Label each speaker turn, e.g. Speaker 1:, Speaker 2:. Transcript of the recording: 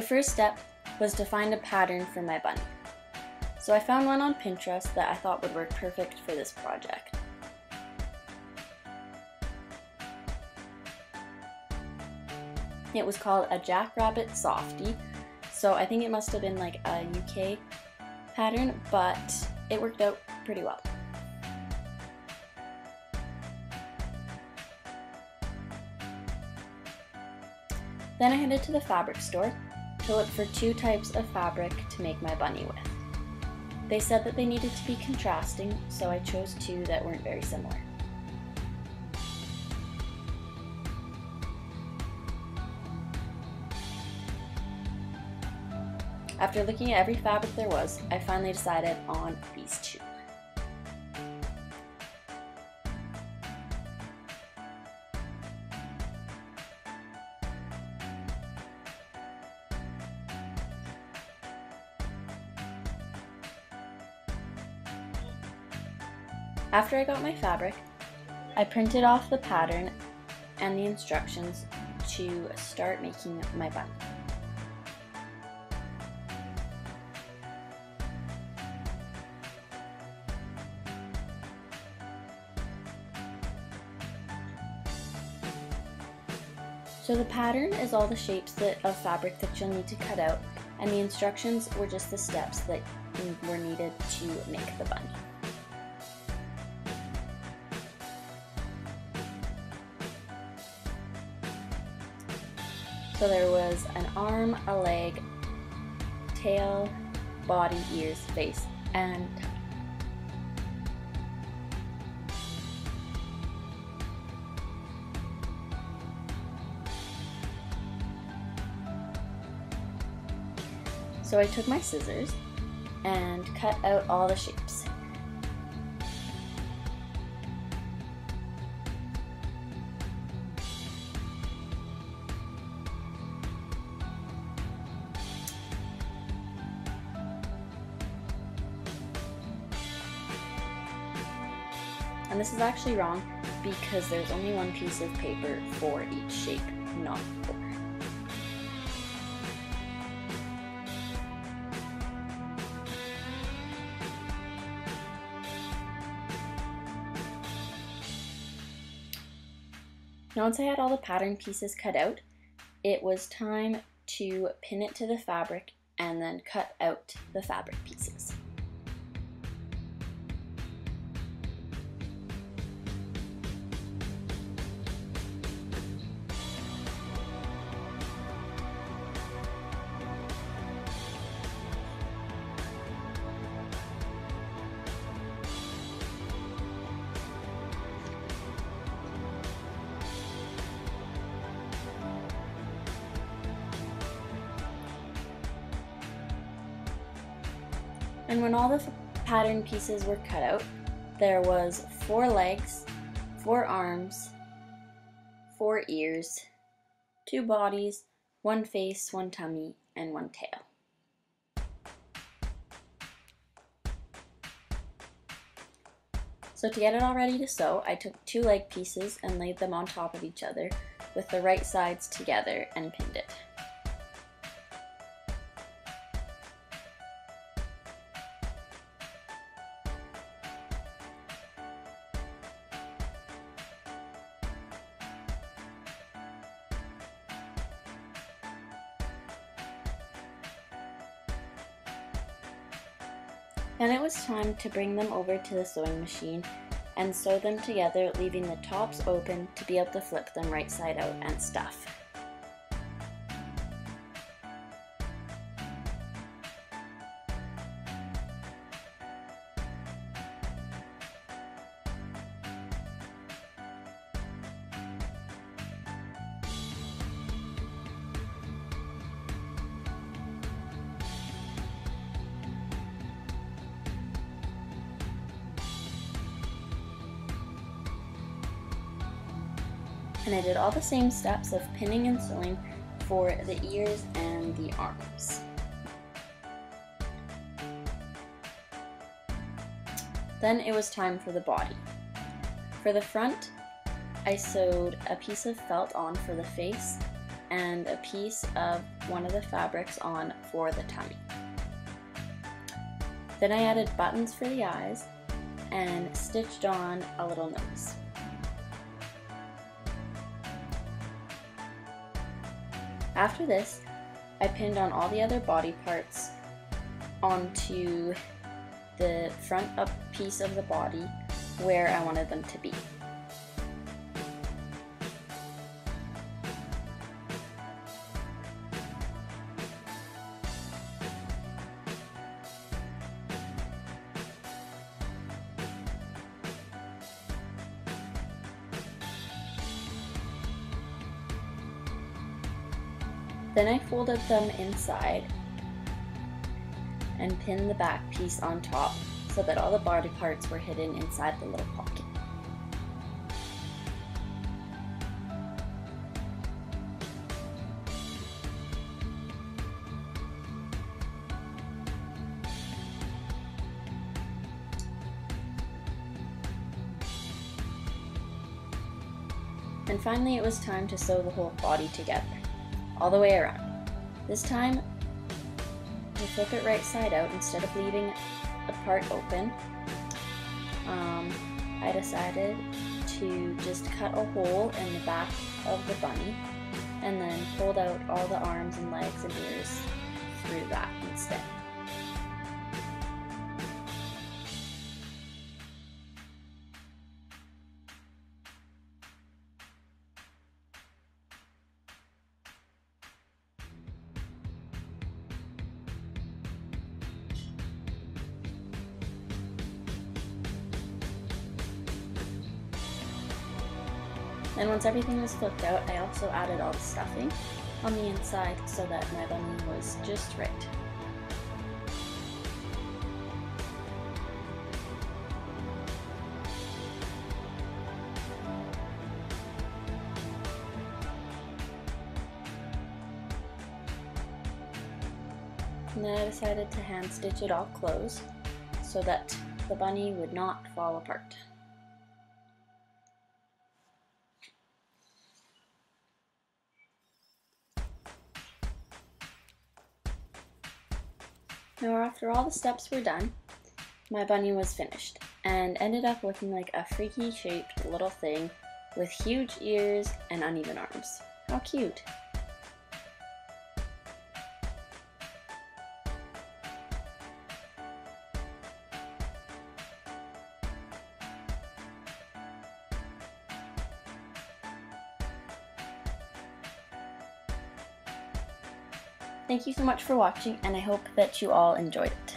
Speaker 1: The first step was to find a pattern for my bunny. So I found one on Pinterest that I thought would work perfect for this project. It was called a Jackrabbit Softie, so I think it must have been like a UK pattern, but it worked out pretty well. Then I headed to the fabric store to look for 2 types of fabric to make my bunny with. They said that they needed to be contrasting, so I chose 2 that weren't very similar. After looking at every fabric there was, I finally decided on these 2. After I got my fabric, I printed off the pattern and the instructions to start making my bunny. So the pattern is all the shapes of fabric that you'll need to cut out, and the instructions were just the steps that were needed to make the bunny. So there was an arm, a leg, tail, body, ears, face, and tummy. So I took my scissors and cut out all the shapes. And this is actually wrong because there's only 1 piece of paper for each shape, not 4. Now once I had all the pattern pieces cut out, it was time to pin it to the fabric and then cut out the fabric pieces. And when all the pattern pieces were cut out, there was 4 legs, 4 arms, 4 ears, 2 bodies, 1 face, 1 tummy, and 1 tail. So to get it all ready to sew, I took 2 leg pieces and laid them on top of each other with the right sides together and pinned it. Then it was time to bring them over to the sewing machine and sew them together, leaving the tops open to be able to flip them right side out and stuff. And I did all the same steps of pinning and sewing for the ears and the arms. Then it was time for the body. For the front, I sewed a piece of felt on for the face, and a piece of one of the fabrics on for the tummy. Then I added buttons for the eyes and stitched on a little nose. After this, I pinned on all the other body parts onto the front up piece of the body where I wanted them to be. Then I folded them inside and pinned the back piece on top so that all the body parts were hidden inside the little pocket. And finally it was time to sew the whole body together, all the way around. This time, to flip it right side out instead of leaving a part open. I decided to just cut a hole in the back of the bunny and then fold out all the arms and legs and ears through that instead. And once everything was flipped out, I also added all the stuffing on the inside so that my bunny was just right. And then I decided to hand stitch it all closed so that the bunny would not fall apart. Now after all the steps were done, my bunny was finished and ended up looking like a freaky shaped little thing with huge ears and uneven arms. How cute! Thank you so much for watching, and I hope that you all enjoyed it.